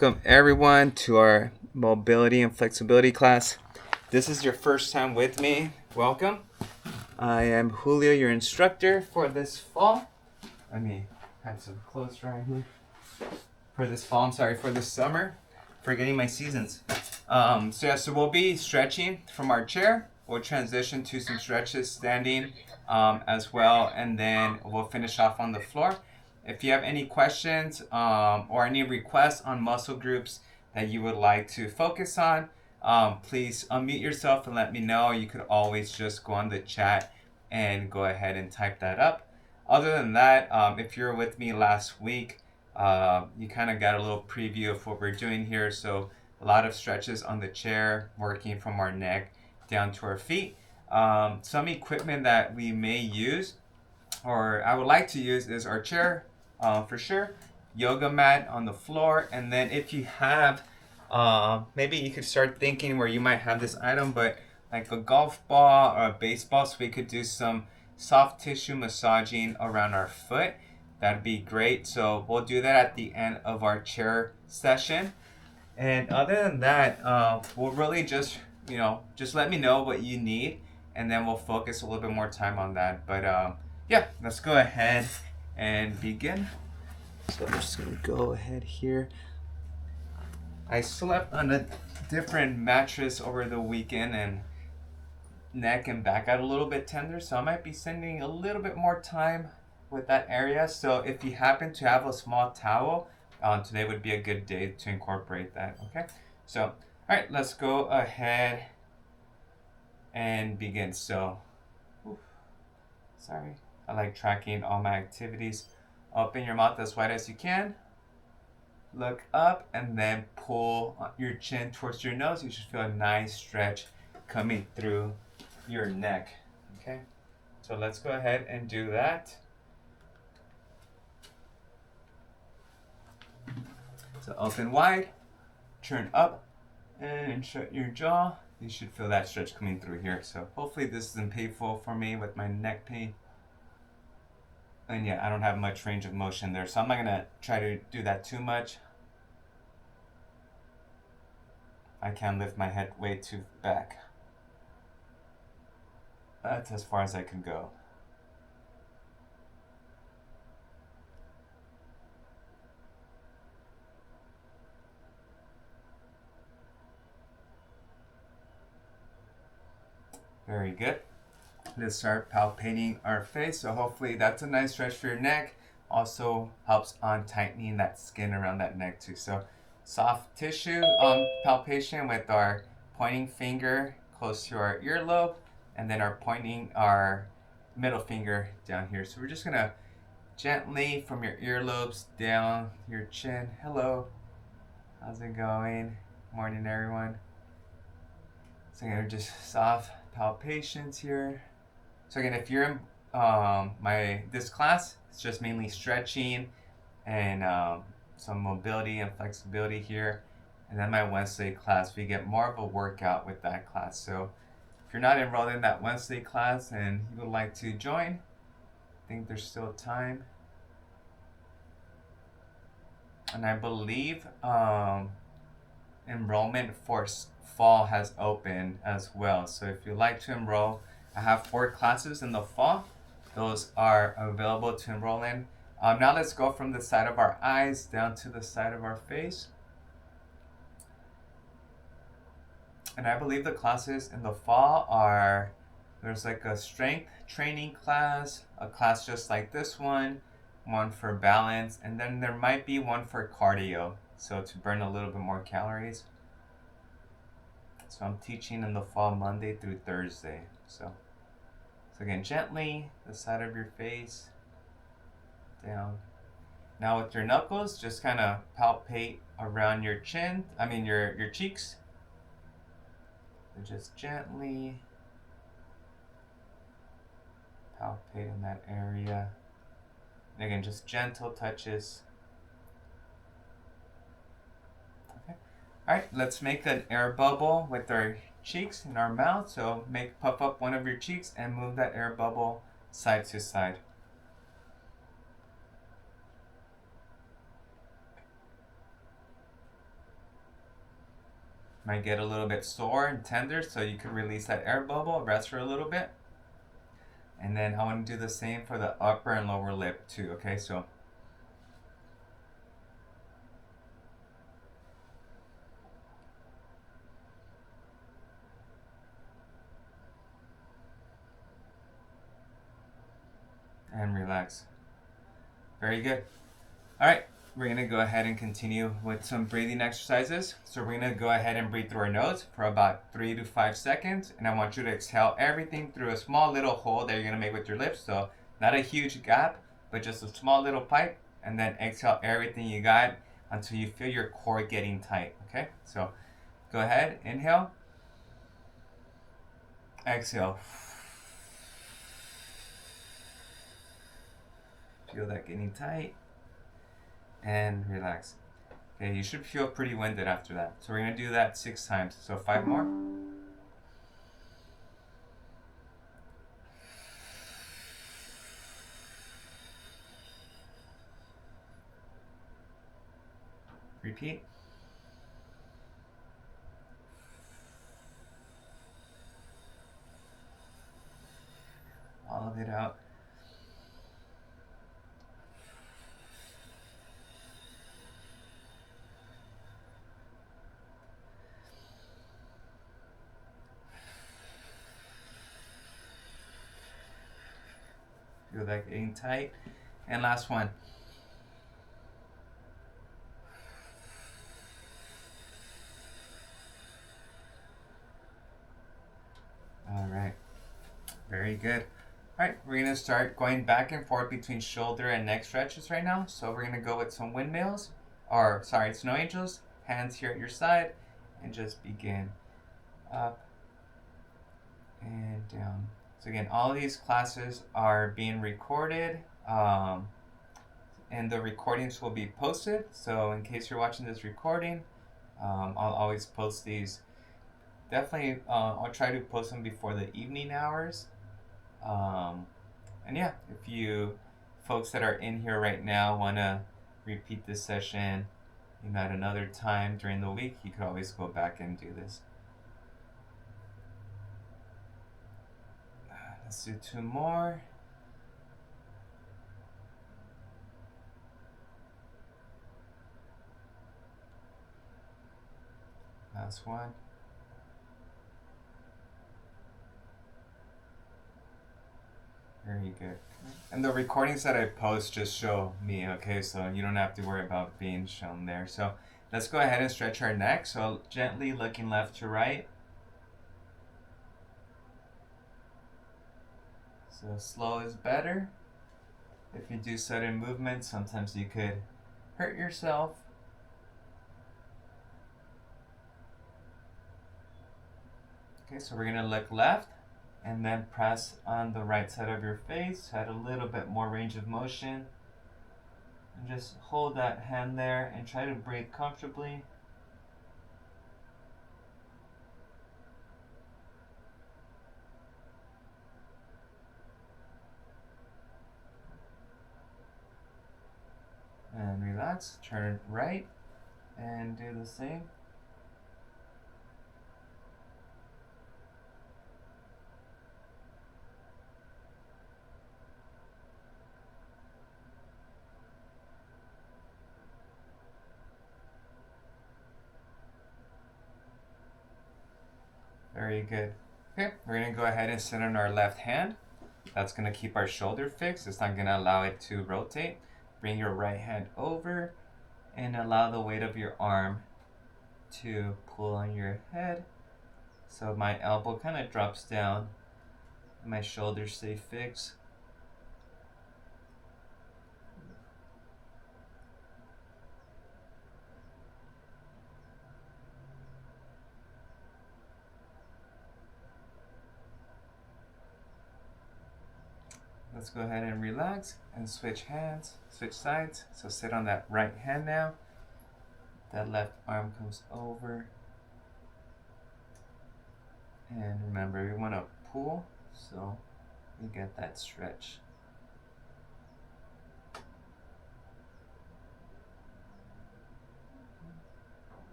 Welcome everyone to our mobility and flexibility class. This is your first time with me. Welcome. I am Julio, your instructor for this fall. Let me have some clothes right here. For this summer. Forgetting my seasons. So we'll be stretching from our chair. We'll transition to some stretches standing as well, and then we'll finish off on the floor. If you have any questions or any requests on muscle groups that you would like to focus on, please unmute yourself and let me know. You could always just go on the chat and go ahead and type that up. Other than that, if you were with me last week, you kind of got a little preview of what we're doing here. So a lot of stretches on the chair, working from our neck down to our feet. Some equipment that we may use, or I would like to use, is our chair for sure, yoga mat on the floor, and then if you have, maybe you could start thinking where you might have this item, but like a golf ball or a baseball, so we could do some soft tissue massaging around our foot. That'd be great. So we'll do that at the end of our chair session. And other than that, we'll really just let me know what you need, and then we'll focus a little bit more time on that. But yeah, let's go ahead and begin. So I'm just gonna go ahead here. I slept on a different mattress over the weekend, and neck and back got a little bit tender, so I might be spending a little bit more time with that area. So if you happen to have a small towel, today would be a good day to incorporate that. Okay, so all right, let's go ahead and begin. So sorry, I like tracking all my activities. Open your mouth as wide as you can, look up, and then pull your chin towards your nose. You should feel a nice stretch coming through your neck. Okay, so let's go ahead and do that. So open wide, turn up, and shut your jaw. You should feel that stretch coming through here. So hopefully this isn't painful for me with my neck pain. And yeah, I don't have much range of motion there, so I'm not gonna try to do that too much. I can't lift my head way too back. That's as far as I can go. Very good. Let's start palpating our face. So hopefully that's a nice stretch for your neck. Also helps on tightening that skin around that neck too. So soft tissue palpation with our pointing finger close to our earlobe, and then our middle finger down here. So we're just gonna gently from your earlobes down your chin. Hello, how's it going? Morning, everyone. So again, just soft palpations here. So again, if you're in this class, it's just mainly stretching and some mobility and flexibility here. And then my Wednesday class, we get more of a workout with that class. So if you're not enrolled in that Wednesday class and you would like to join, I think there's still time. And I believe enrollment for fall has opened as well. So if you'd like to enroll, I have 4 classes in the fall. Those are available to enroll in. Now let's go from the side of our eyes down to the side of our face. And I believe the classes in the fall are, there's like a strength training class, a class just like this one for balance, and then there might be one for cardio, so to burn a little bit more calories. So I'm teaching in the fall Monday through Thursday. So again, gently, the side of your face, down. Now with your knuckles, just kind of palpate around your chin, your cheeks. So just gently palpate in that area. And again, just gentle touches. Okay. All right, let's make an air bubble with our cheeks and our mouth. So puff up one of your cheeks and move that air bubble side to side. might get a little bit sore and tender, so you can release that air bubble, rest for a little bit. And then I want to do the same for the upper and lower lip too, okay? So and relax. Very good. All right, we're gonna go ahead and continue with some breathing exercises. So we're gonna go ahead and breathe through our nose for about 3 to 5 seconds, and I want you to exhale everything through a small little hole that you're gonna make with your lips. So not a huge gap, but just a small little pipe, and then exhale everything you got until you feel your core getting tight. Okay, so go ahead, inhale, exhale. Feel that getting tight and relax. Okay, you should feel pretty winded after that. So we're gonna do that 6 times. So 5 more. Repeat. All of it out. Feel that getting tight. And last one. All right. Very good. All right, we're gonna start going back and forth between shoulder and neck stretches right now. So we're gonna go with some windmills, or sorry, snow angels. Hands here at your side, and just begin up and down. So again, all these classes are being recorded, and the recordings will be posted. So in case you're watching this recording, I'll always post these. Definitely, I'll try to post them before the evening hours. And yeah, if you folks that are in here right now want to repeat this session, at another time during the week, you could always go back and do this. Let's do 2 more. Last one. Very good. And the recordings that I post just show me, okay? So you don't have to worry about being shown there. So let's go ahead and stretch our neck. So gently looking left to right. So slow is better. If you do sudden movements, sometimes you could hurt yourself. Okay, so we're gonna look left and then press on the right side of your face. Add a little bit more range of motion. And just hold that hand there and try to breathe comfortably. And relax, turn right and do the same. Very good. Okay, we're gonna go ahead and sit on our left hand. That's gonna keep our shoulder fixed. It's not gonna allow it to rotate. Bring your right hand over and allow the weight of your arm to pull on your head. So my elbow kind of drops down, and my shoulders stay fixed. Let's go ahead and relax and switch hands, switch sides. So sit on that right hand now. That left arm comes over. And remember, we want to pull, so we get that stretch.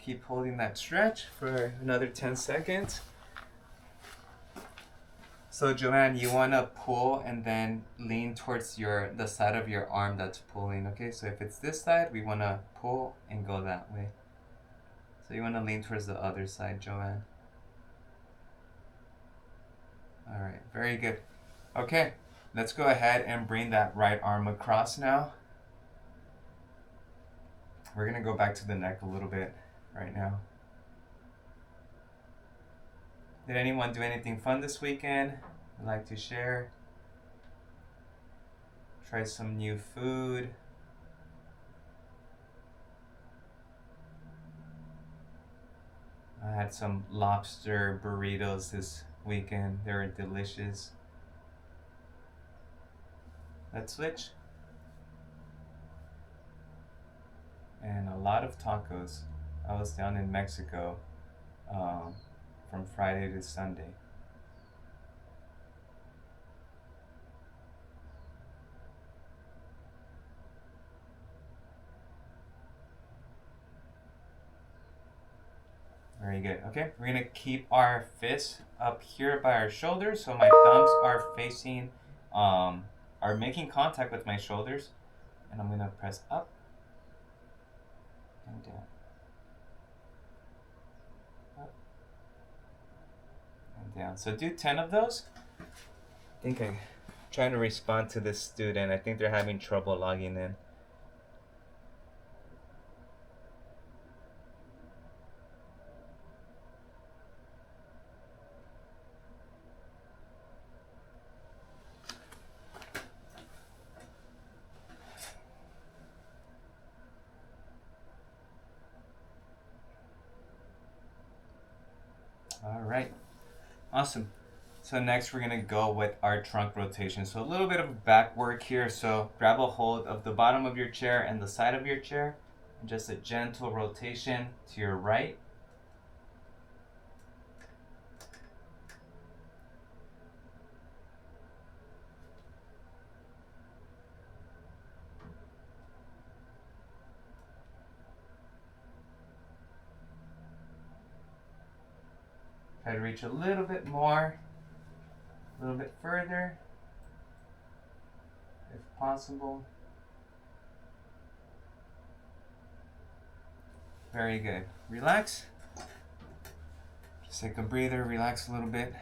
keep holding that stretch for another 10 seconds. So Joanne, you want to pull and then lean towards the side of your arm that's pulling, okay? So if it's this side, we want to pull and go that way. So you want to lean towards the other side, Joanne. All right, very good. Okay, let's go ahead and bring that right arm across now. We're gonna go back to the neck a little bit right now. Did anyone do anything fun this weekend? I'd like to share. Try some new food. I had some lobster burritos this weekend. They were delicious. Let's switch. And a lot of tacos. I was down in Mexico from Friday to Sunday. Very good. Okay, we're gonna keep our fists up here by our shoulders, so my thumbs are facing, are making contact with my shoulders, and I'm gonna press up and down. Up and down. So do 10 of those. I think I'm trying to respond to this student. I think they're having trouble logging in. All right, awesome. So next we're gonna go with our trunk rotation. So a little bit of back work here. So grab a hold of the bottom of your chair and the side of your chair, and just a gentle rotation to your right. Try to reach a little bit more, a little bit further, if possible. Very good. Relax. Just take a breather, relax a little bit.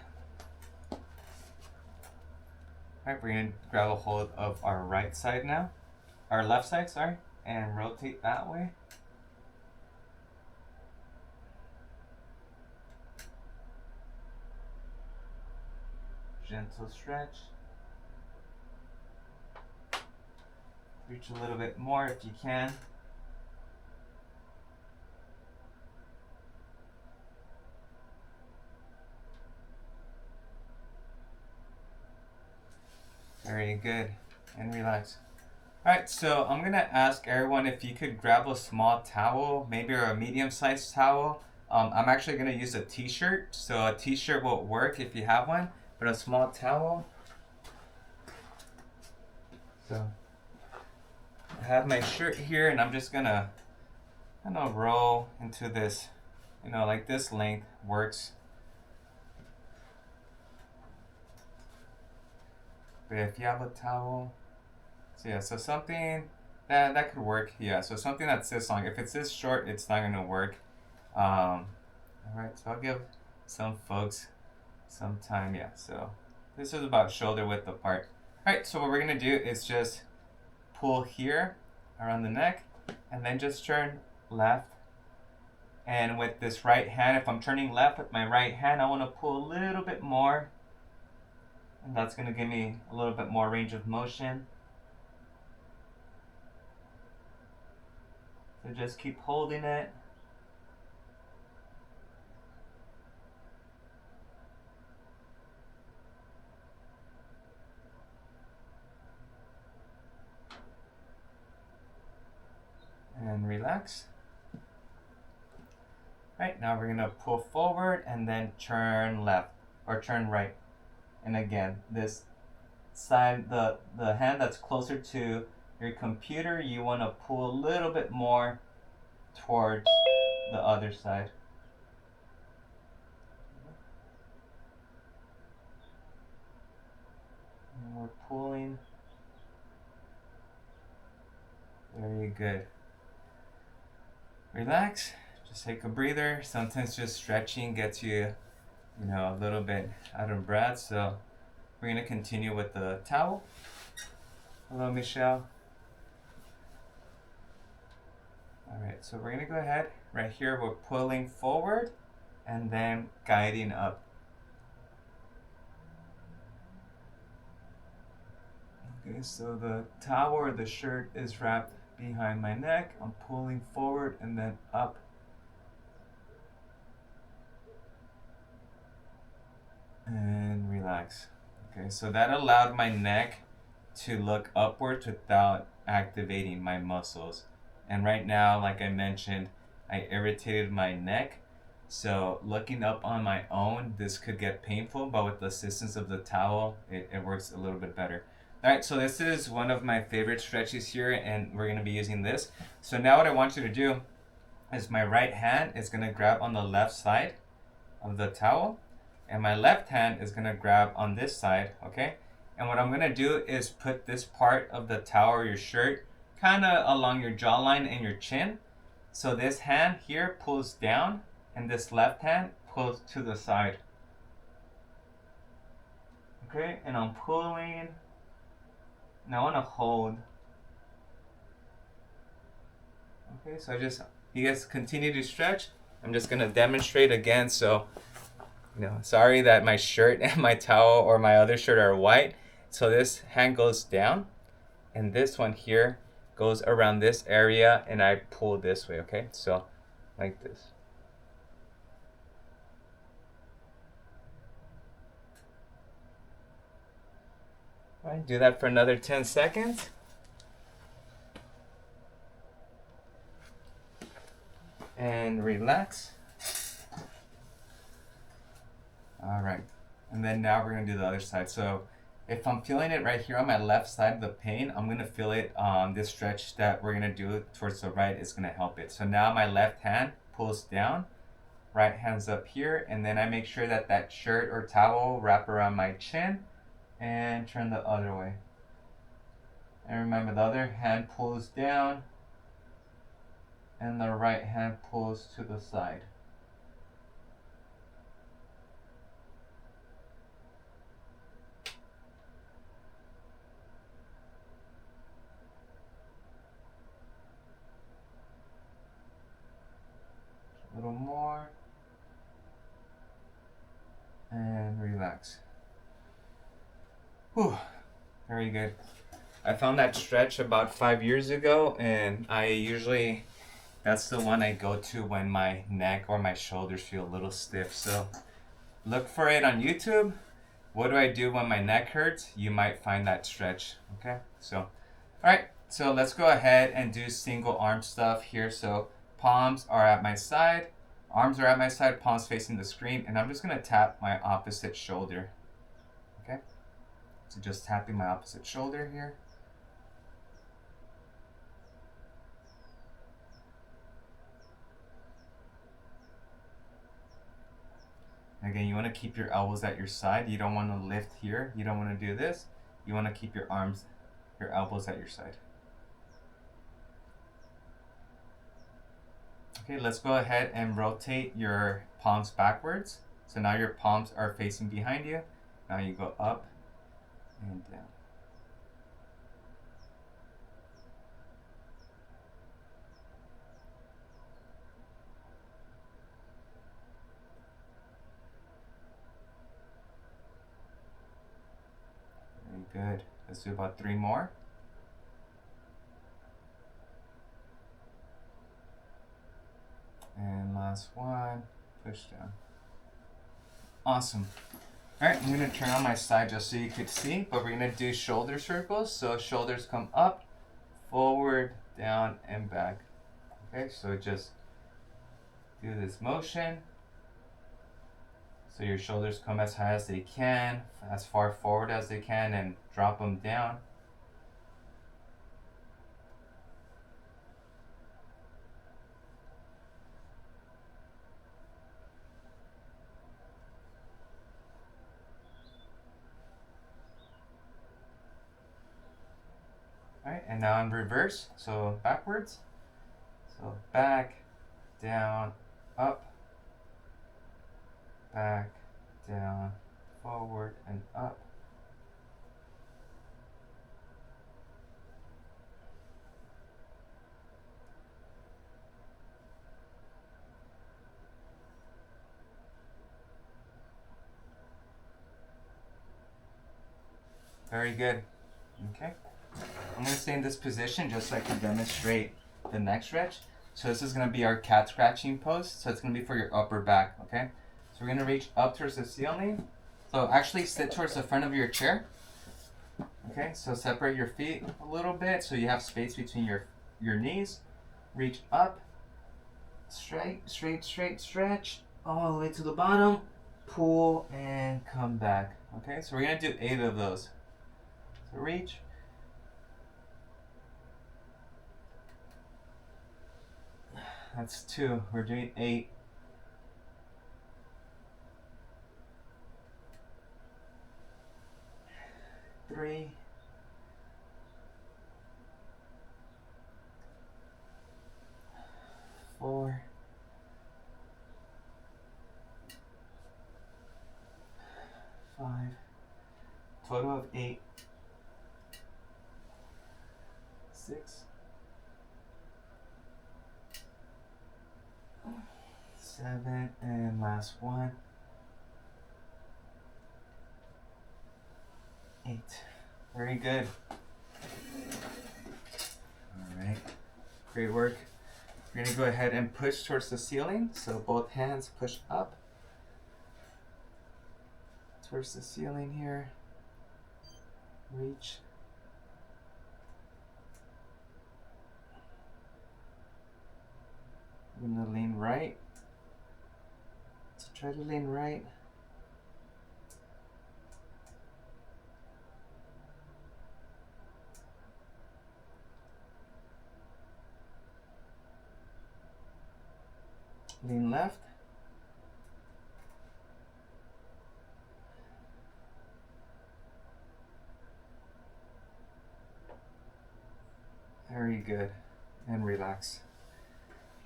Alright, we're going to grab a hold of our right side now, our left side, sorry, and rotate that way. Gentle stretch. Reach a little bit more if you can. Very good. And relax. Alright, so I'm going to ask everyone if you could grab a small towel, maybe a medium-sized towel. I'm actually going to use a t-shirt, so a t-shirt will work if you have one. But a small towel. So I have my shirt here, and I'm just gonna kind of roll into this, like this length works. But if you have a towel, so yeah, so something that could work. Yeah, so something that's this long. If it's this short, it's not gonna work. All right, so I'll give some folks some time. Yeah, so this is about shoulder width apart. All right, so what we're gonna do is just pull here around the neck and then just turn left. And with this right hand, if I'm turning left with my right hand, I want to pull a little bit more, and that's gonna give me a little bit more range of motion. So just keep holding it. And relax. Right, now we're gonna pull forward and then turn left or turn right. And again, this side, the hand that's closer to your computer, you wanna pull a little bit more towards the other side. And we're pulling. Very good. Relax. Just take a breather. Sometimes just stretching gets you, a little bit out of breath. So we're gonna continue with the towel. Hello, Michelle. All right, so we're gonna go ahead. Right here, we're pulling forward and then guiding up. Okay, so the towel or the shirt is wrapped behind my neck. I'm pulling forward and then up. And relax. Okay, so that allowed my neck to look upwards without activating my muscles. And right now, like I mentioned, I irritated my neck. So looking up on my own, this could get painful, but with the assistance of the towel, it works a little bit better. All right, so this is one of my favorite stretches here, and we're gonna be using this. So now what I want you to do is my right hand is gonna grab on the left side of the towel, and my left hand is gonna grab on this side, okay? And what I'm gonna do is put this part of the towel or your shirt kind of along your jawline and your chin. So this hand here pulls down, and this left hand pulls to the side. Okay, and I'm pulling. Now I want to hold. Okay, so you guys continue to stretch. I'm just gonna demonstrate again. So, sorry that my shirt and my towel or my other shirt are white. So this hand goes down, and this one here goes around this area, and I pull this way. Okay, so like this. All right, do that for another 10 seconds. And relax. All right, and then now we're gonna do the other side. So if I'm feeling it right here on my left side of the pain, I'm gonna feel it on this stretch that we're gonna do towards the right is gonna help it. So now my left hand pulls down, right hand's up here, and then I make sure that that shirt or towel wrap around my chin and turn the other way. And remember, the other hand pulls down and the right hand pulls to the side. A little more. And relax. Whew, very good. I found that stretch about 5 years ago, and that's the one I go to when my neck or my shoulders feel a little stiff. So look for it on YouTube. What do I do when my neck hurts? You might find that stretch, okay? So, all right, so let's go ahead and do single arm stuff here. So palms are at my side, arms are at my side, palms facing the screen, and I'm just gonna tap my opposite shoulder, okay? So just tapping my opposite shoulder here. Again, you want to keep your elbows at your side. You don't want to lift here. You don't want to do this. You want to keep your elbows at your side. Okay, let's go ahead and rotate your palms backwards. So now your palms are facing behind you. Now you go up and down. Very good. Let's do about 3 more. And last one, push down. Awesome. All right, I'm gonna turn on my side just so you could see, but we're gonna do shoulder circles. So shoulders come up, forward, down, and back. Okay, so just do this motion. So your shoulders come as high as they can, as far forward as they can, and drop them down. And now in reverse, so backwards. So back, down, up, back, down, forward, and up. Very good. Okay. I'm going to stay in this position just so I can demonstrate the next stretch. So this is going to be our cat scratching pose. So it's going to be for your upper back, okay? So we're going to reach up towards the ceiling. So actually sit towards the front of your chair. Okay, so separate your feet a little bit so you have space between your knees. Reach up. Straight, stretch. All the way to the bottom. Pull and come back. Okay, so we're going to do 8 of those. So reach. That's 2. We're doing 8. 3. 4. 5. Total of 8. 6. 7, and last one. 8. Very good. Alright. Great work. We're going to go ahead and push towards the ceiling. So both hands push up towards the ceiling here. Reach. I'm going to lean right. So try to lean right. Lean left. Very good. And relax.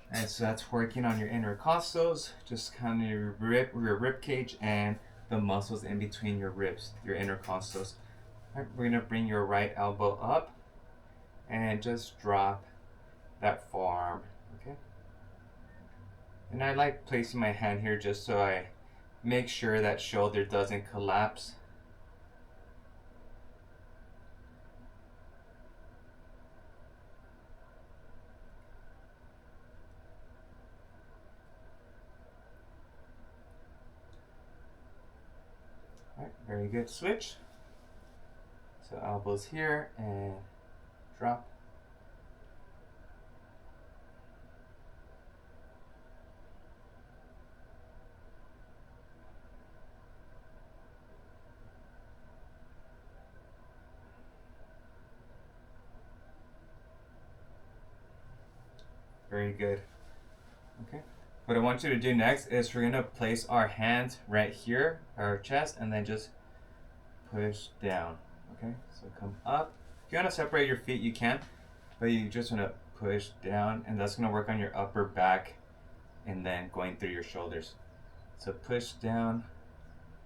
And so that's working on your intercostals, just kind of your rib cage and the muscles in between your ribs, your intercostals. All right, we're gonna bring your right elbow up and just drop that forearm, okay? And I like placing my hand here just so I make sure that shoulder doesn't collapse. Alright, very good. Switch. So elbows here and drop. Very good. Okay. What I want you to do next is we're gonna place our hands right here, our chest, and then just push down. Okay, so come up. If you want to separate your feet, you can, but you just want to push down, and that's going to work on your upper back and then going through your shoulders. So push down.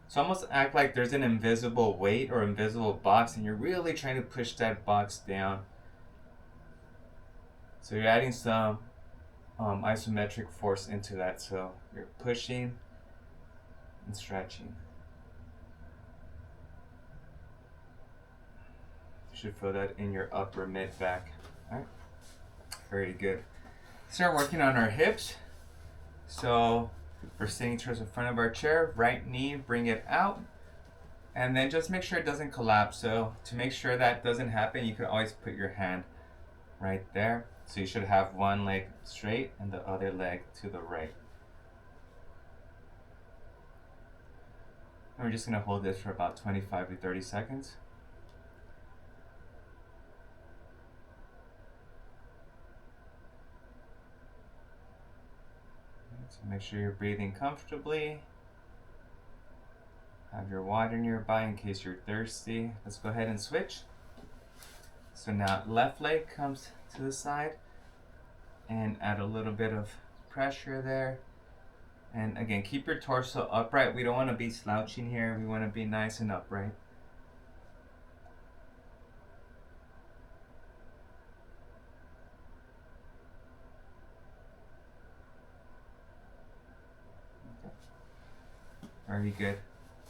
So almost act like there's an invisible weight or invisible box, and you're really trying to push that box down. So you're adding some isometric force into that. So you're pushing and stretching. Should feel that in your upper mid back. All right, very good. Start working on our hips. So we're sitting towards the front of our chair, right knee, bring it out, and then just make sure it doesn't collapse. So to make sure that doesn't happen, you can always put your hand right there. So you should have one leg straight and the other leg to the right. And we're just gonna hold this for about 25 to 30 seconds. So make sure you're breathing comfortably. Have your water nearby in case you're thirsty. Let's go ahead and switch. So now left leg comes to the side and add a little bit of pressure there. And again, keep your torso upright. We don't want to be slouching here. We want to be nice and upright. Okay. Very good.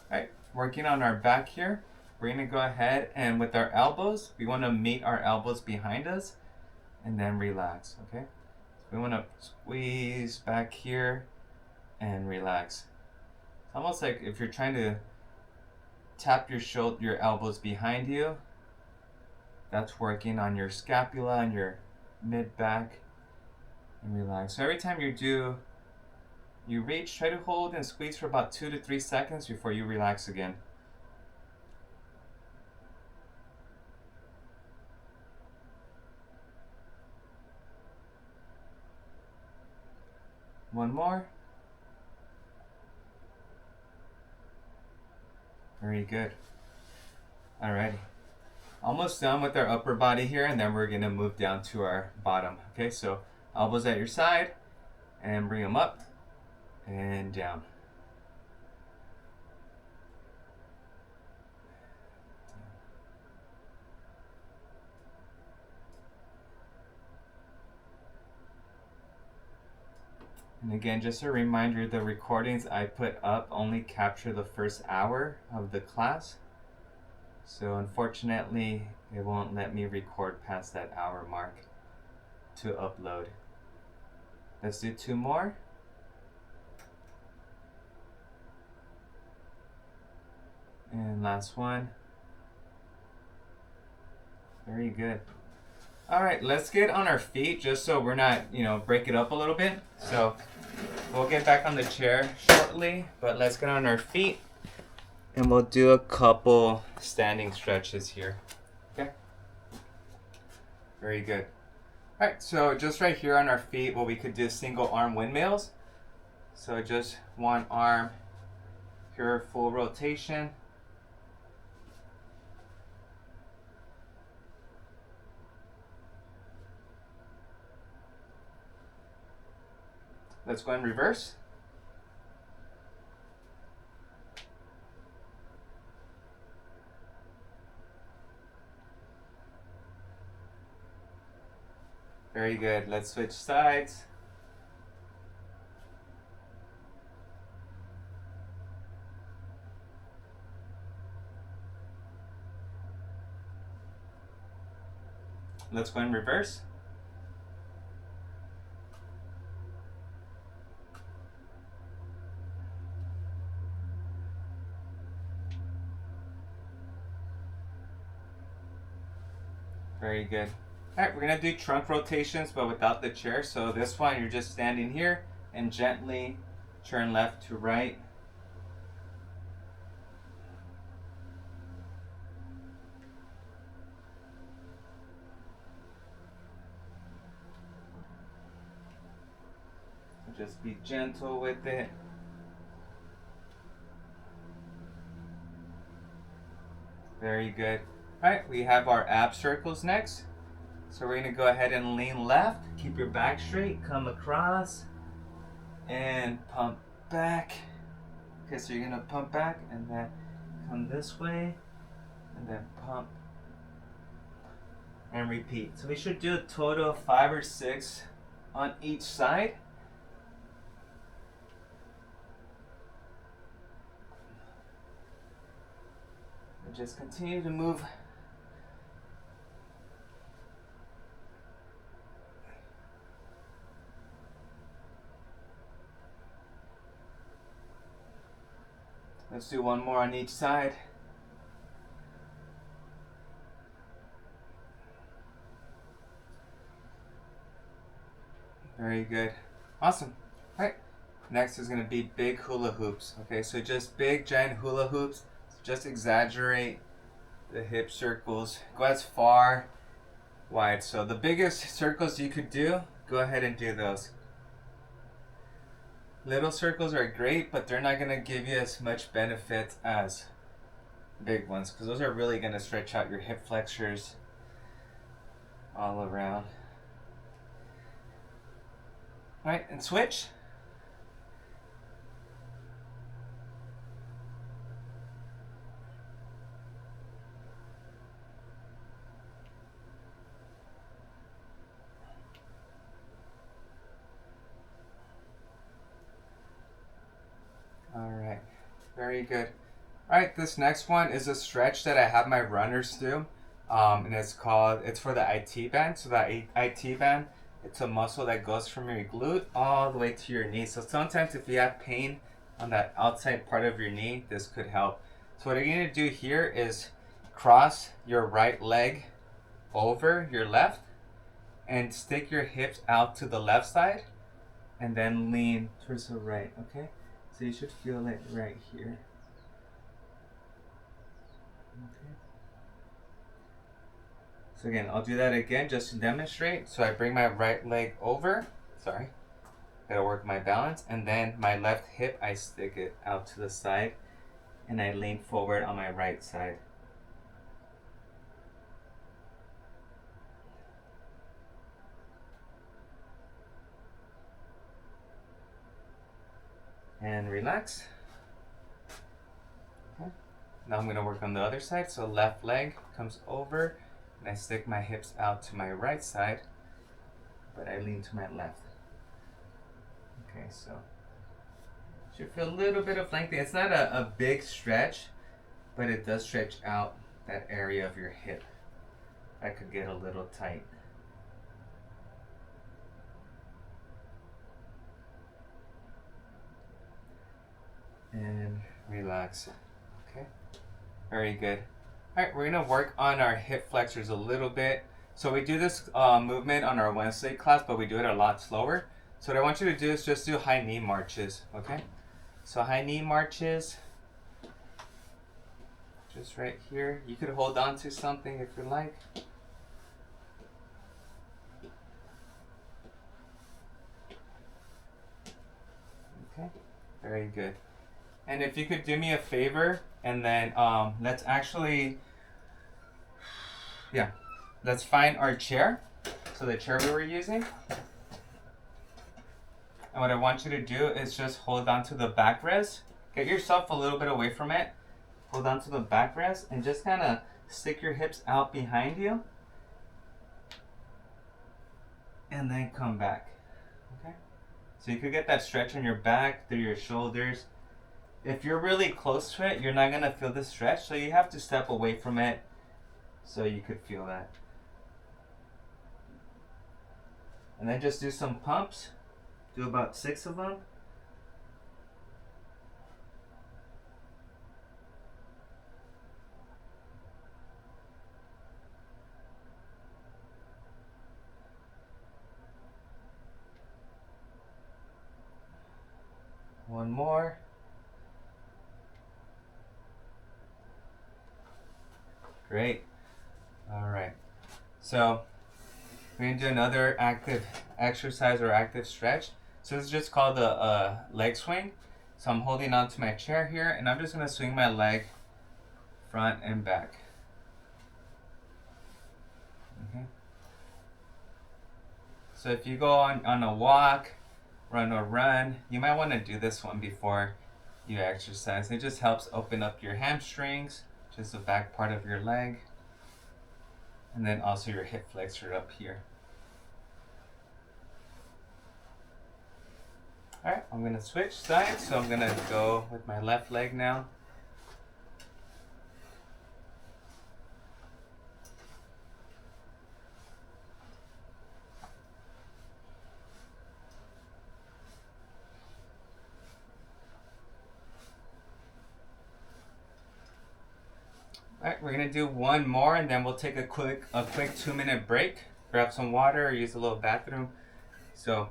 All right, working on our back here. We're gonna go ahead and with our elbows, we want to meet our elbows behind us and then relax, okay? So we want to squeeze back here and relax. It's almost like if you're trying to tap your elbows behind you, that's working on your scapula and your mid back, and relax. So every time you reach, try to hold and squeeze for about 2 to 3 seconds before you relax again. One more. Very good. Alrighty. Almost done with our upper body here, and then we're going to move down to our bottom. Okay, so elbows at your side, and bring them up and down. And again, just a reminder, the recordings I put up only capture the first hour of the class. So unfortunately, it won't let me record past that hour mark to upload. Let's do 2 more. And last one. Very good. All right, let's get on our feet just so we're not, break it up a little bit. So we'll get back on the chair shortly, but let's get on our feet and we'll do a couple standing stretches here. Okay? Very good. All right, so just right here on our feet, we could do single arm windmills. So just one arm, here, full rotation. Let's go in reverse. Very good. Let's switch sides. Let's go in reverse. Very good. All right, we're gonna do trunk rotations, but without the chair. So this one, you're just standing here and gently turn left to right. Just be gentle with it. Very good. All right, we have our ab circles next. So we're gonna go ahead and lean left, keep your back straight, come across, and pump back. Okay, so you're gonna pump back and then come this way, and then pump, and repeat. So we should do a total of 5 or 6 on each side. And just continue to move. Let's do one more on each side. Very good. Awesome. All right. Next is going to be big hula hoops. Okay, so just big giant hula hoops. Just exaggerate the hip circles. Go as far wide. So the biggest circles you could do, go ahead and do those. Little circles are great, but they're not going to give you as much benefit as big ones, because those are really going to stretch out your hip flexors all around. All right, and switch. All right, very good. All right, this next one is a stretch that I have my runners do, and it's for the IT band. So the IT band, it's a muscle that goes from your glute all the way to your knee. So sometimes if you have pain on that outside part of your knee, this could help. So what you're gonna do here is cross your right leg over your left and stick your hips out to the left side and then lean towards the right, okay? So you should feel it right here. Okay. So again, I'll do that again just to demonstrate. So I bring my right leg over, sorry, gotta work my balance, and then my left hip, I stick it out to the side and I lean forward on my right side. And relax. Okay. Now I'm gonna work on the other side. So left leg comes over and I stick my hips out to my right side, but I lean to my left. Okay, so should feel a little bit of lengthening. It's not a big stretch, but it does stretch out that area of your hip. That could get a little tight. And relax. Okay, very good. All right, we're gonna work on our hip flexors a little bit. So we do this movement on our Wednesday class, but we do it a lot slower. So what I want you to do is just do high knee marches, okay? So high knee marches, just right here. You could hold on to something if you like. Okay, very good. And if you could do me a favor, and then let's find our chair. So the chair we were using. And what I want you to do is just hold on to the backrest. Get yourself a little bit away from it. Hold on to the backrest and just kind of stick your hips out behind you. And then come back. Okay? So you could get that stretch on your back, through your shoulders. If you're really close to it, you're not going to feel the stretch. So you have to step away from it so you could feel that. And then just do some pumps. Do about 6 of them. One more. Great. All right. So we're going to do another active exercise or active stretch. So this is just called a leg swing. So I'm holding on to my chair here and I'm just going to swing my leg front and back. Okay. So if you go on a walk, run or run, you might want to do this one before you exercise. It just helps open up your hamstrings, just the back part of your leg, and then also your hip flexor up here. All right, I'm gonna switch sides, so I'm gonna go with my left leg now. All right, we're gonna do one more, and then we'll take a quick 2-minute break. Grab some water or use a little bathroom. So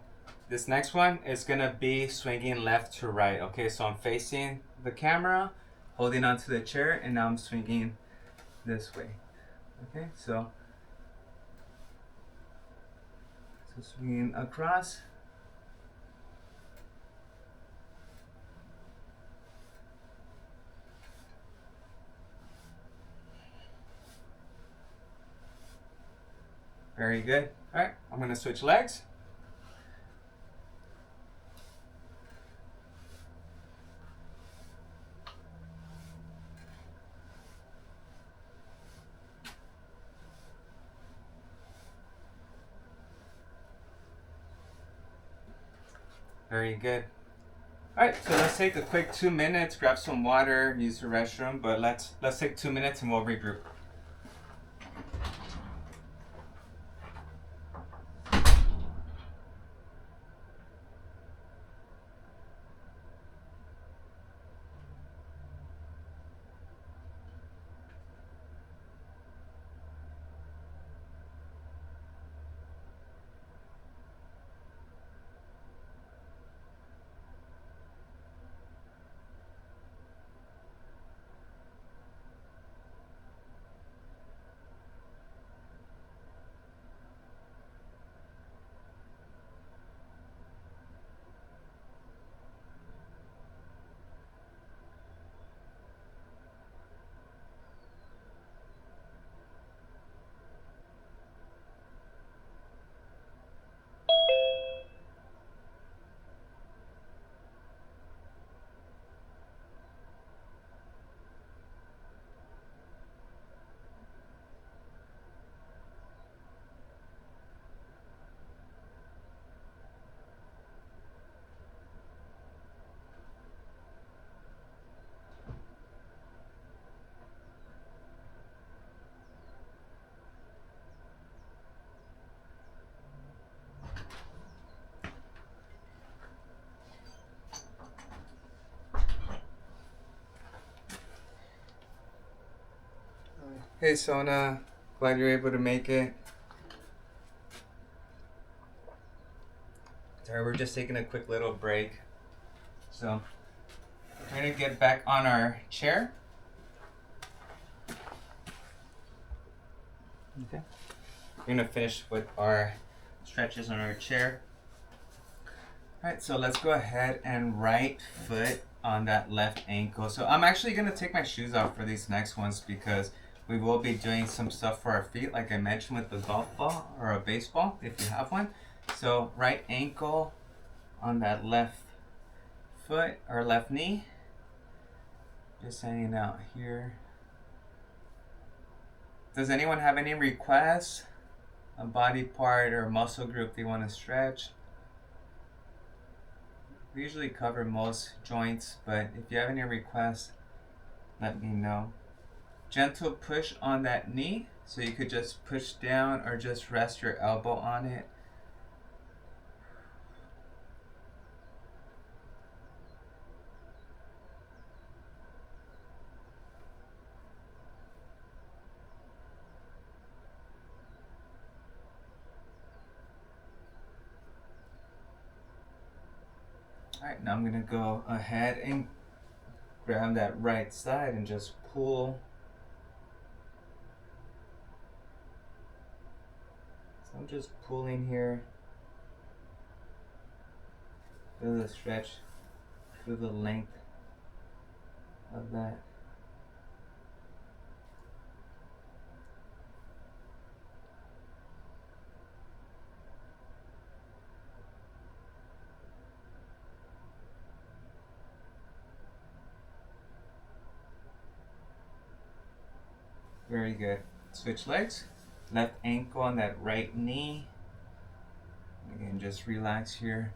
this next one is gonna be swinging left to right. Okay, so I'm facing the camera, holding onto the chair, and now I'm swinging this way. Okay, so swinging across. Very good. All right, I'm gonna switch legs. Very good. All right, so let's take a quick 2 minutes, grab some water, use the restroom, but let's take 2 minutes and we'll regroup. Hey Sona, glad you're able to make it. Sorry, we're just taking a quick little break. So, we're gonna get back on our chair. Okay. We're gonna finish with our stretches on our chair. Alright, so let's go ahead and right foot on that left ankle. So I'm actually gonna take my shoes off for these next ones because we will be doing some stuff for our feet, like I mentioned with the golf ball or a baseball, if you have one. So right ankle on that left foot or left knee. Just hanging out here. Does anyone have any requests? A body part or a muscle group they want to stretch? We usually cover most joints, but if you have any requests, let me know. Gentle push on that knee, so you could just push down or just rest your elbow on it. Alright, now I'm going to go ahead and grab that right side and just pull. So I'm just pulling here. Feel the stretch, feel the length of that. Very good. Switch legs. Left ankle on that right knee. Again, just relax here.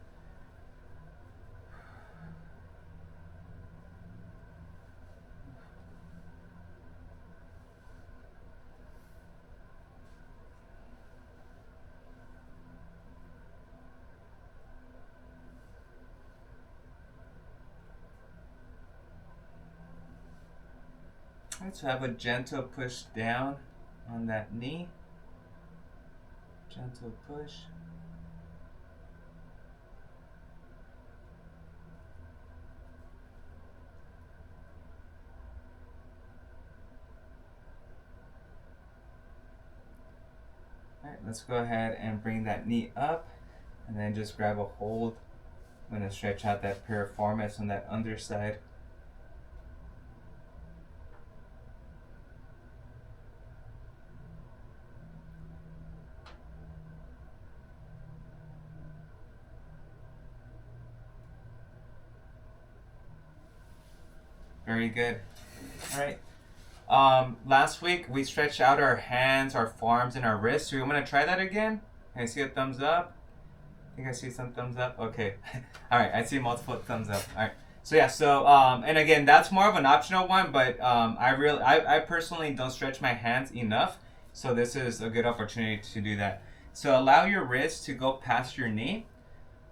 Alright, so have a gentle push down on that knee. Gentle push. Alright, let's go ahead and bring that knee up and then just grab a hold. I'm going to stretch out that piriformis on that underside. Very good. All right. Last week we stretched out our hands, our forearms, and our wrists. So we want to try that again. Can I see a thumbs up? I think I see some thumbs up. Okay. All right. I see multiple thumbs up. All right. So yeah. So and again, that's more of an optional one, but I personally don't stretch my hands enough. So this is a good opportunity to do that. So allow your wrist to go past your knee.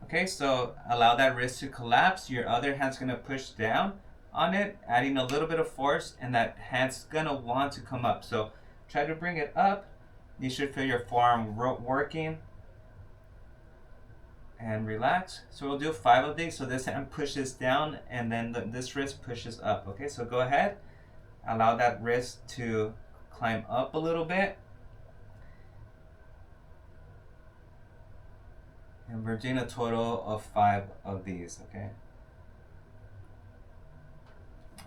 Okay. So allow that wrist to collapse. Your other hand's gonna push down on it, adding a little bit of force, and that hand's gonna want to come up. So try to bring it up. You should feel your forearm working. And relax. So we'll do 5 of these. So this hand pushes down and then this wrist pushes up. Okay, so go ahead. Allow that wrist to climb up a little bit. And we're doing a total of 5 of these, okay?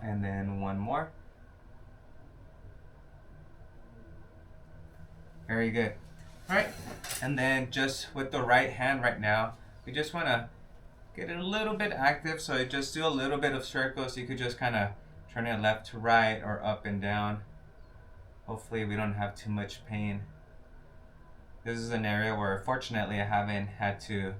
And then one more. Very good. All right, and then just with the right hand right now, we just want to get it a little bit active. So just do a little bit of circles. You could just kind of turn it left to right or up and down. Hopefully we don't have too much pain. This is an area where fortunately I haven't had to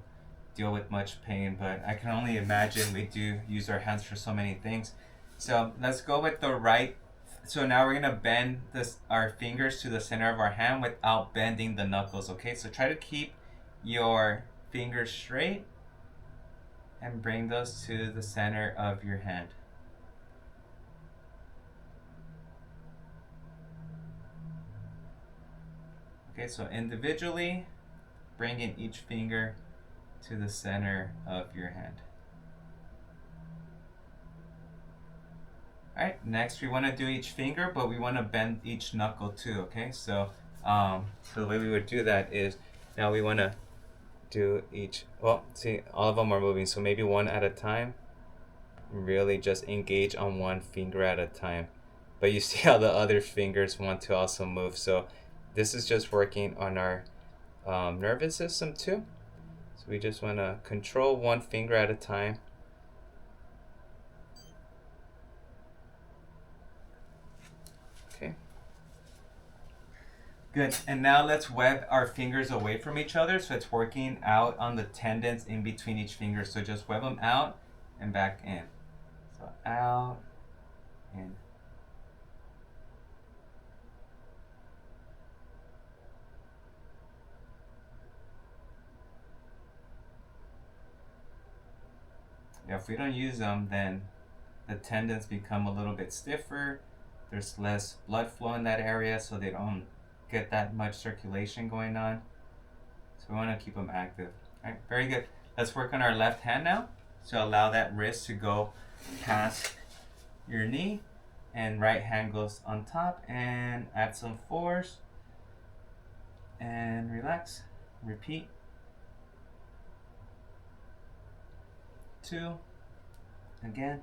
deal with much pain, but I can only imagine we do use our hands for so many things. So let's go with the right. So now we're gonna bend our fingers to the center of our hand without bending the knuckles, okay? So try to keep your fingers straight and bring those to the center of your hand. Okay, so individually, bringing each finger to the center of your hand. Alright, next we want to do each finger, but we want to bend each knuckle too, okay? So the way we would do that is, now we want to do each, well, see, all of them are moving, so maybe one at a time. Really just engage on one finger at a time. But you see how the other fingers want to also move, so this is just working on our nervous system too. So we just want to control one finger at a time. Okay. Good. And now let's web our fingers away from each other, so it's working out on the tendons in between each finger. So just web them out and back in. So out, in. Yeah, if we don't use them, then the tendons become a little bit stiffer. There's less blood flow in that area, so they don't get that much circulation going on. So we want to keep them active. All right, very good. Let's work on our left hand now. So allow that wrist to go past your knee, and right hand goes on top, and add some force and relax. Repeat. 2, again,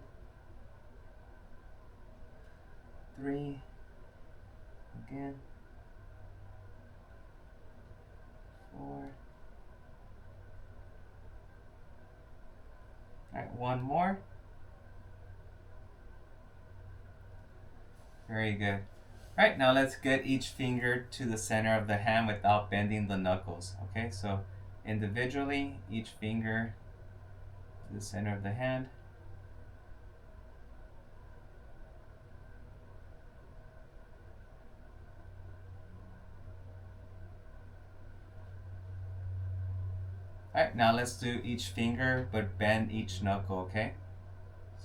3, again, 4. All right, one more. Very good. All right, now let's get each finger to the center of the hand without bending the knuckles. Okay, so individually, each finger to the center of the hand. Alright, now let's do each finger, but bend each knuckle, okay?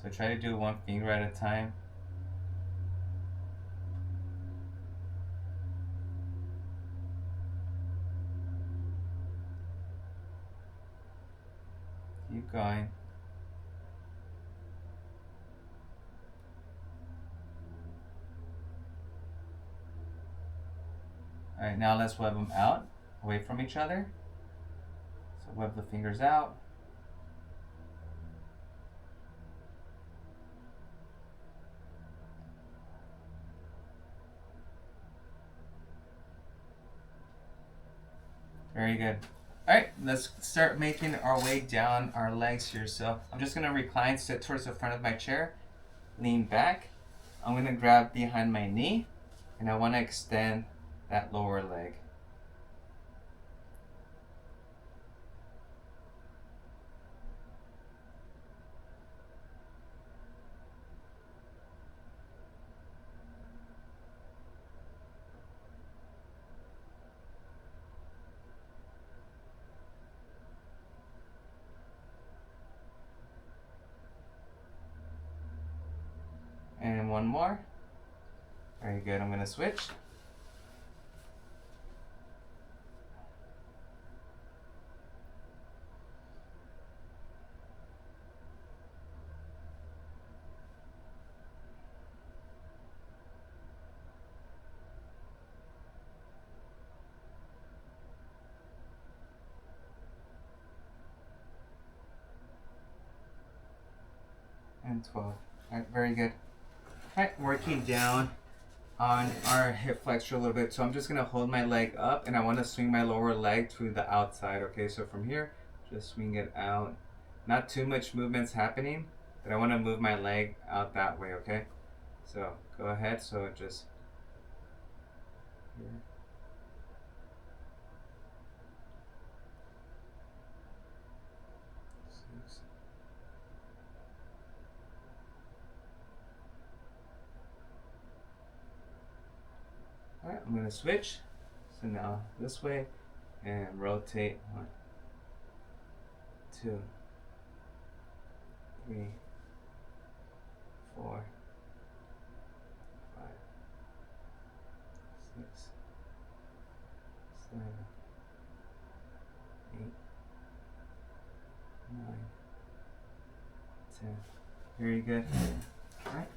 So try to do one finger at a time. Keep going. Alright, now let's web them out, away from each other. So web the fingers out. Very good. Alright, let's start making our way down our legs here. So I'm just going to recline, sit towards the front of my chair, lean back. I'm gonna grab behind my knee, and I want to extend that lower leg. And one more. Very good. I'm gonna switch. And 12. Alright, very good. Alright, working down on our hip flexor a little bit. So I'm just gonna hold my leg up and I wanna swing my lower leg to the outside. Okay, so from here, just swing it out. Not too much movement's happening, but I wanna move my leg out that way, okay? So go ahead, so just here. Alright, I'm gonna switch. So now this way and rotate. 1, 2, 3, 4, 5, 6, 7, 8, 9, 10. Very good. Alright.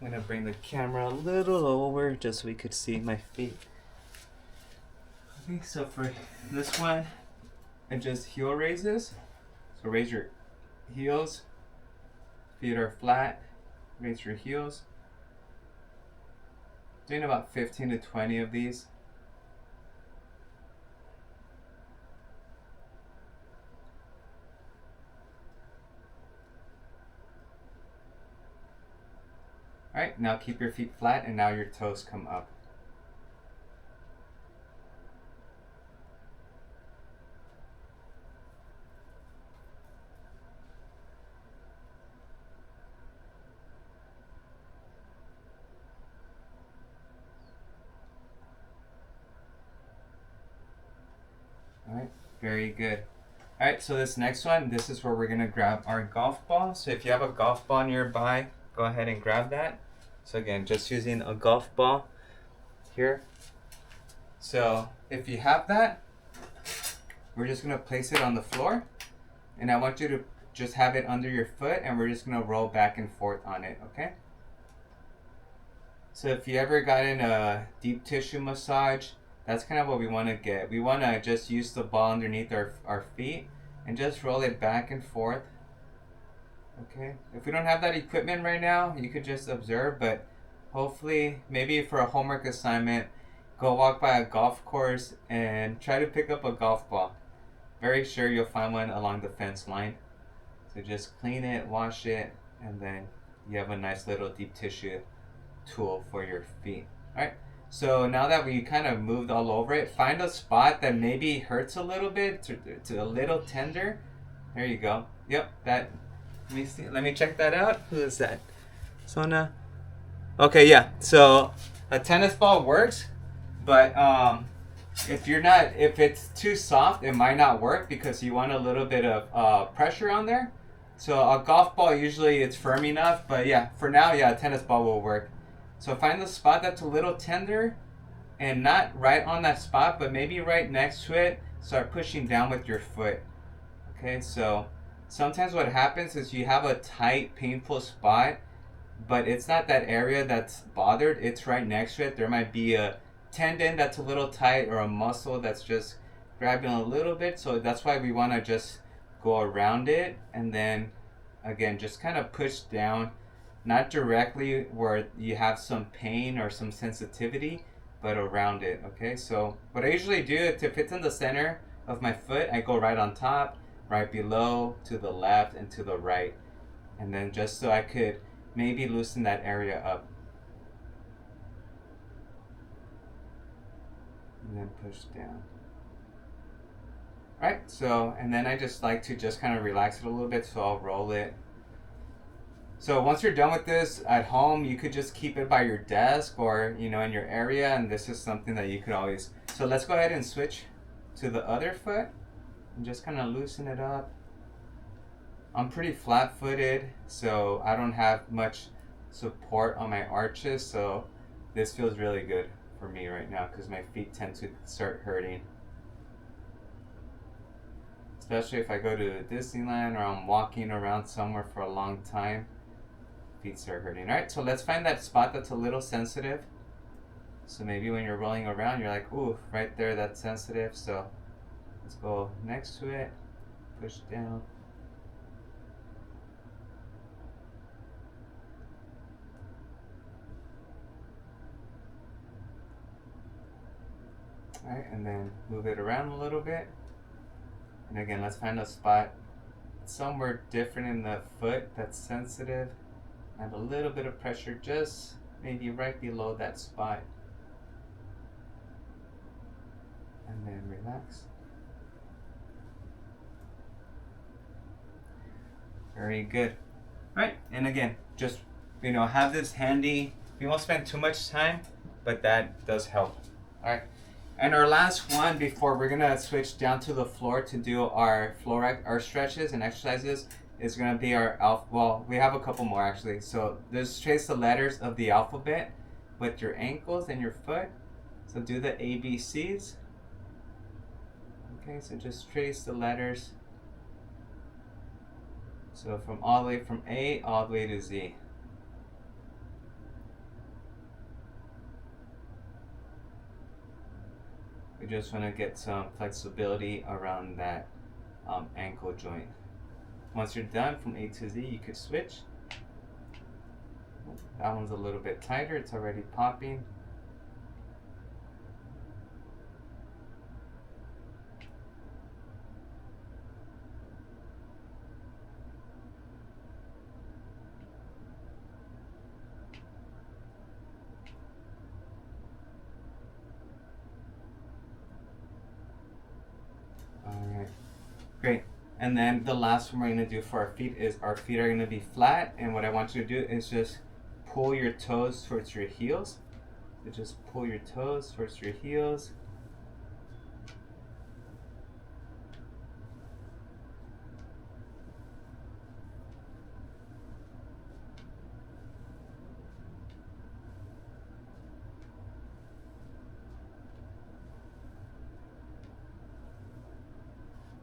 I'm gonna bring the camera a little over just so we could see my feet. Okay, so for this one, I just heel raises. So raise your heels, feet are flat, raise your heels. Doing about 15 to 20 of these. Alright, now keep your feet flat and now your toes come up. Alright, very good. Alright, so this next one, this is where we're going to grab our golf ball. So if you have a golf ball nearby, go ahead and grab that. So again, just using a golf ball here. So if you have that, we're just going to place it on the floor. And I want you to just have it under your foot and we're just going to roll back and forth on it, okay? So if you ever gotten a deep tissue massage, that's kind of what we want to get. We want to just use the ball underneath our feet and just roll it back and forth. Okay, if we don't have that equipment right now, you could just observe, but hopefully, maybe for a homework assignment, go walk by a golf course and try to pick up a golf ball. Very sure you'll find one along the fence line. So just clean it, wash it, and then you have a nice little deep tissue tool for your feet. Alright, so now that we kind of moved all over it, find a spot that maybe hurts a little bit, to a little tender. There you go. Yep, that. Let me see. Let me check that out. Who is that? Sona. Okay, yeah. So a tennis ball works, but if it's too soft, it might not work because you want a little bit of pressure on there. So a golf ball usually it's firm enough, but yeah, for now, yeah, a tennis ball will work. So find the spot that's a little tender, and not right on that spot, but maybe right next to it. Start pushing down with your foot. Okay, so. Sometimes what happens is you have a tight, painful spot, but it's not that area that's bothered. It's right next to it. There might be a tendon that's a little tight or a muscle that's just grabbing a little bit. So that's why we want to just go around it and then, again, just kind of push down, not directly where you have some pain or some sensitivity, but around it, okay? So what I usually do, if it's in the center of my foot, I go right on top, right below, to the left, and to the right. And then just so I could maybe loosen that area up. And then push down. Right, so, and then I just like to just kind of relax it a little bit, so I'll roll it. So once you're done with this at home, you could just keep it by your desk or, you know, in your area, and this is something that you could always. So let's go ahead and switch to the other foot and just kind of loosen it up. I'm pretty flat-footed, so I don't have much support on my arches, so this feels really good for me right now because my feet tend to start hurting. Especially if I go to Disneyland or I'm walking around somewhere for a long time, feet start hurting. All right, so let's find that spot that's a little sensitive. So maybe when you're rolling around, you're like, ooh, right there, that's sensitive. So let's go next to it, push down. All right, and then move it around a little bit. And again, let's find a spot somewhere different in the foot that's sensitive. Add a little bit of pressure just maybe right below that spot. And then relax. Very good. All right, and again, just, you know, have this handy. We won't spend too much time, but that does help. All right. And our last one before we're gonna switch down to the floor to do our our stretches and exercises is gonna be our well, we have a couple more actually. So just trace the letters of the alphabet with your ankles and your foot. So do the ABCs. Okay, so just trace the letters. So from all the way from A all the way to Z. We just want to get some flexibility around that ankle joint. Once you're done from A to Z, you could switch. That one's a little bit tighter, it's already popping. Alright, great. And then the last one we're going to do for our feet is our feet are going to be flat. And what I want you to do is just pull your toes towards your heels. So just pull your toes towards your heels.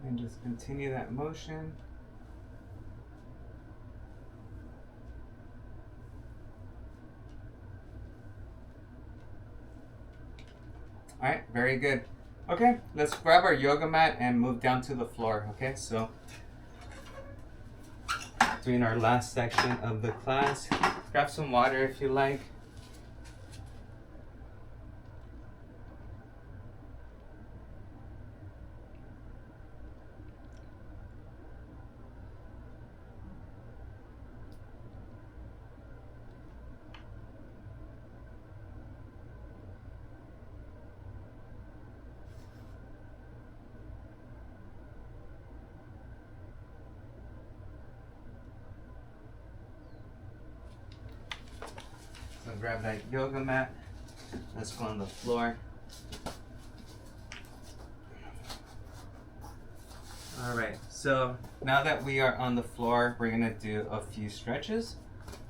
And just continue that motion. All right, very good. Okay, let's grab our yoga mat and move down to the floor. Okay, so doing our last section of the class. Grab some water if you like. So grab that yoga mat. Let's go on the floor. All right, so now that we are on the floor, we're gonna do a few stretches.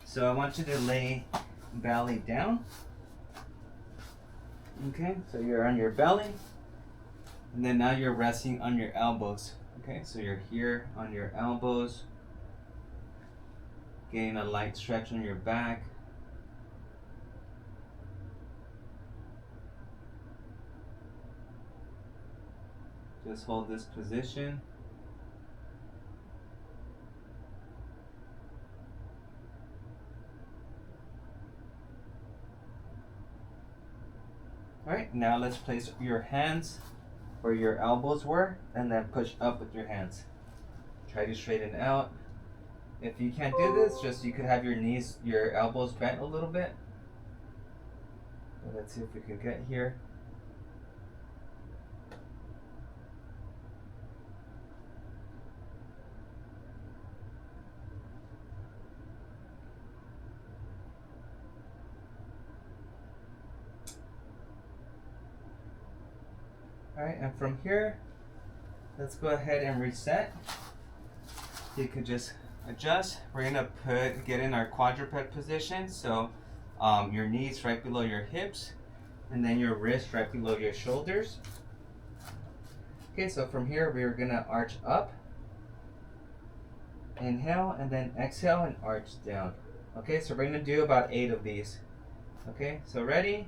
So I want you to lay belly down. Okay, so you're on your belly. And then now you're resting on your elbows. Okay, so you're here on your elbows. Getting a light stretch on your back. Just hold this position. Alright, now let's place your hands where your elbows were and then push up with your hands. Try to straighten out. If you can't do this, just you could have your elbows bent a little bit. But let's see if we can get here. Alright, and from here, let's go ahead and reset. You could just adjust. We're gonna get in our quadruped position. So your knees right below your hips, and then your wrist right below your shoulders. Okay, so from here we're gonna arch up. Inhale, and then exhale and arch down. Okay, so we're gonna do about 8 of these. Okay, so ready?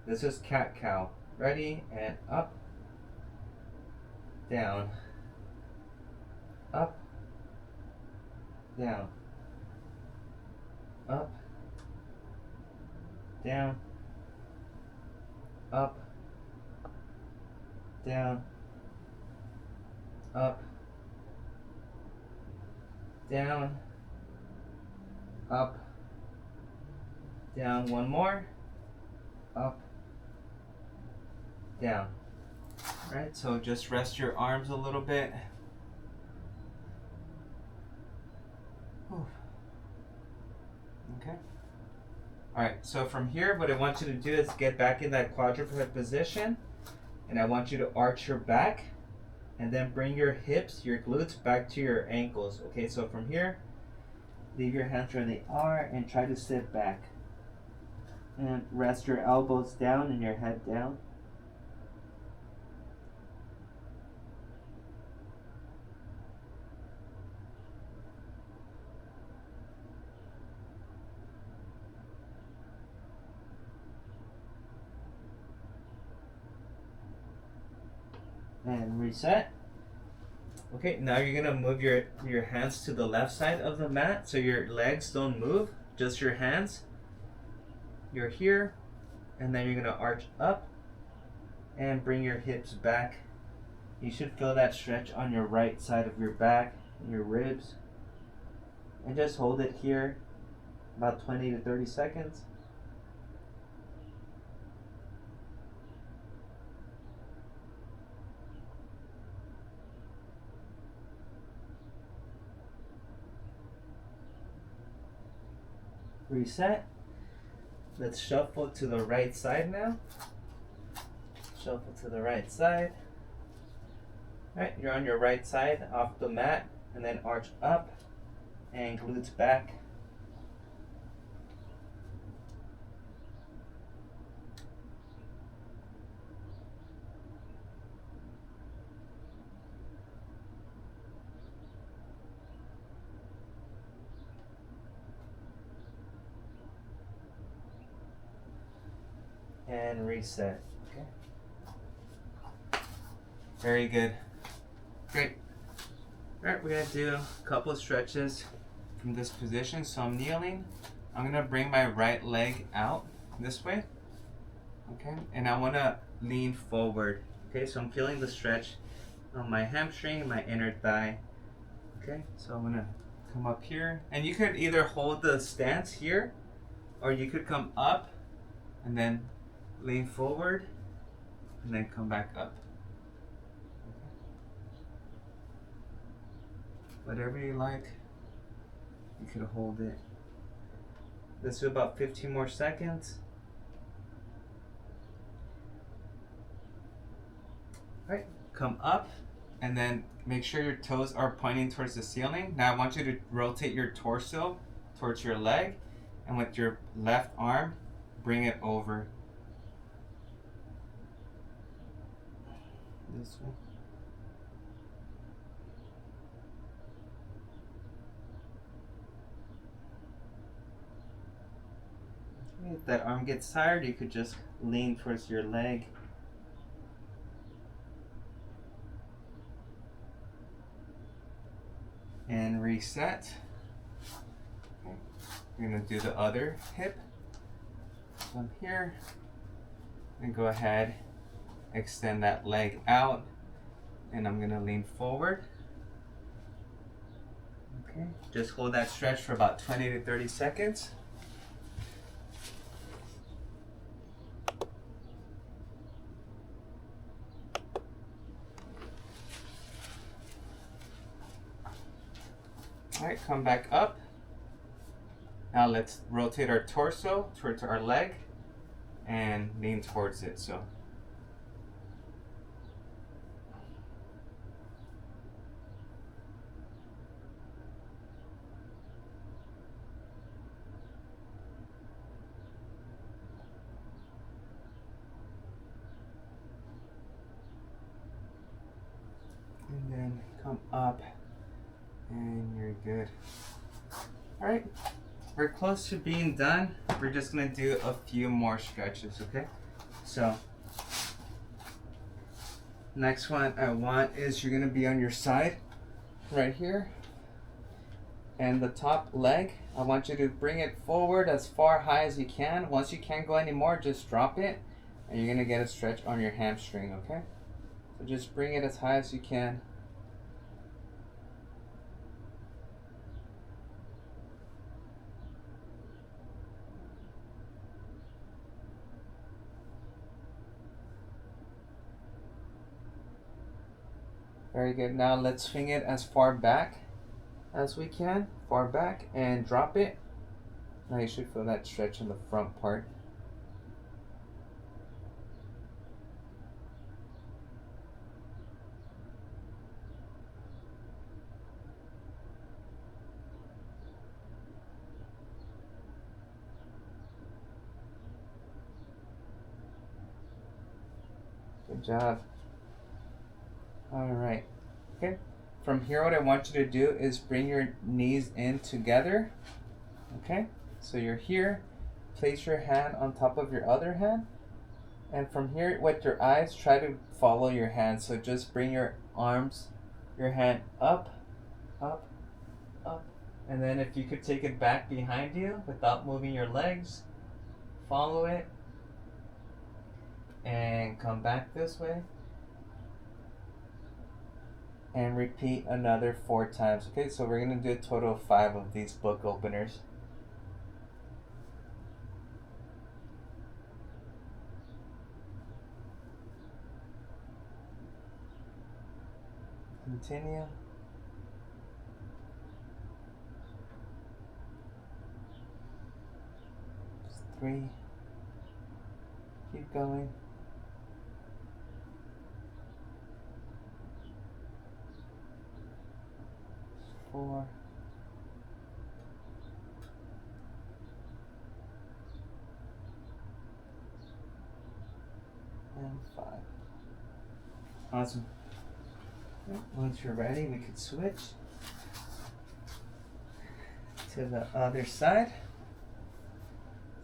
This is cat-cow. Ready, and up, down, up, down, up, down, up, down, up, down, up, down. One more, up, down. Right, so just rest your arms a little bit. Okay. Alright, so from here, what I want you to do is get back in that quadruped position, and I want you to arch your back, and then bring your hips, your glutes, back to your ankles. Okay, so from here, leave your hands where they are, and try to sit back. And rest your elbows down and your head down. And reset. Okay, now you're gonna move your hands to the left side of the mat, so your legs don't move, just your hands. You're here, and then you're gonna arch up and bring your hips back. You should feel that stretch on your right side of your back, your ribs, and just hold it here about 20 to 30 seconds. Reset. Let's shuffle to the right side now. Shuffle to the right side. Alright, you're on your right side off the mat, and then arch up and glutes back. And reset. Okay. Very good. Great. Alright, we're gonna do a couple of stretches from this position. So I'm kneeling. I'm gonna bring my right leg out this way. Okay, and I wanna lean forward. Okay, so I'm feeling the stretch on my hamstring, my inner thigh. Okay, so I'm gonna come up here. And you could either hold the stance here, or you could come up and then lean forward and then come back up. Whatever you like, you could hold it. Let's do about 15 more seconds. Alright, come up and then make sure your toes are pointing towards the ceiling. Now I want you to rotate your torso towards your leg, and with your left arm, bring it over. This way. Okay, if that arm gets tired, you could just lean towards your leg. And reset. Okay. We're gonna do the other hip. So I'm here. And go ahead, extend that leg out, and I'm gonna lean forward. Okay. Okay. Just hold that stretch for about 20 to 30 seconds. All right, come back up. Now let's rotate our torso towards our leg and lean towards it. So. And then come up and you're good. All right, we're close to being done. We're just gonna do a few more stretches, okay? So, next one I want is you're gonna be on your side right here. And the top leg, I want you to bring it forward as far high as you can. Once you can't go anymore, just drop it and you're gonna get a stretch on your hamstring, okay? So just bring it as high as you can. Very good. Now let's swing it as far back as we can. Far back and drop it. Now you should feel that stretch in the front part. Good job. All right. Okay. From here, what I want you to do is bring your knees in together. Okay. So you're here. Place your hand on top of your other hand. And from here, with your eyes, try to follow your hand. So just bring your arms, your hand up, up, up. And then if you could take it back behind you without moving your legs, follow it. And come back this way. And repeat another 4 times. Okay, so we're going to do a total of 5 of these book openers. Continue. Just 3. Keep going. 4. And 5. Awesome. Once you're ready, we could switch to the other side.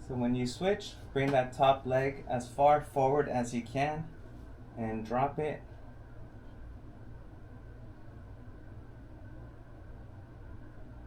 So when you switch, bring that top leg as far forward as you can and drop it.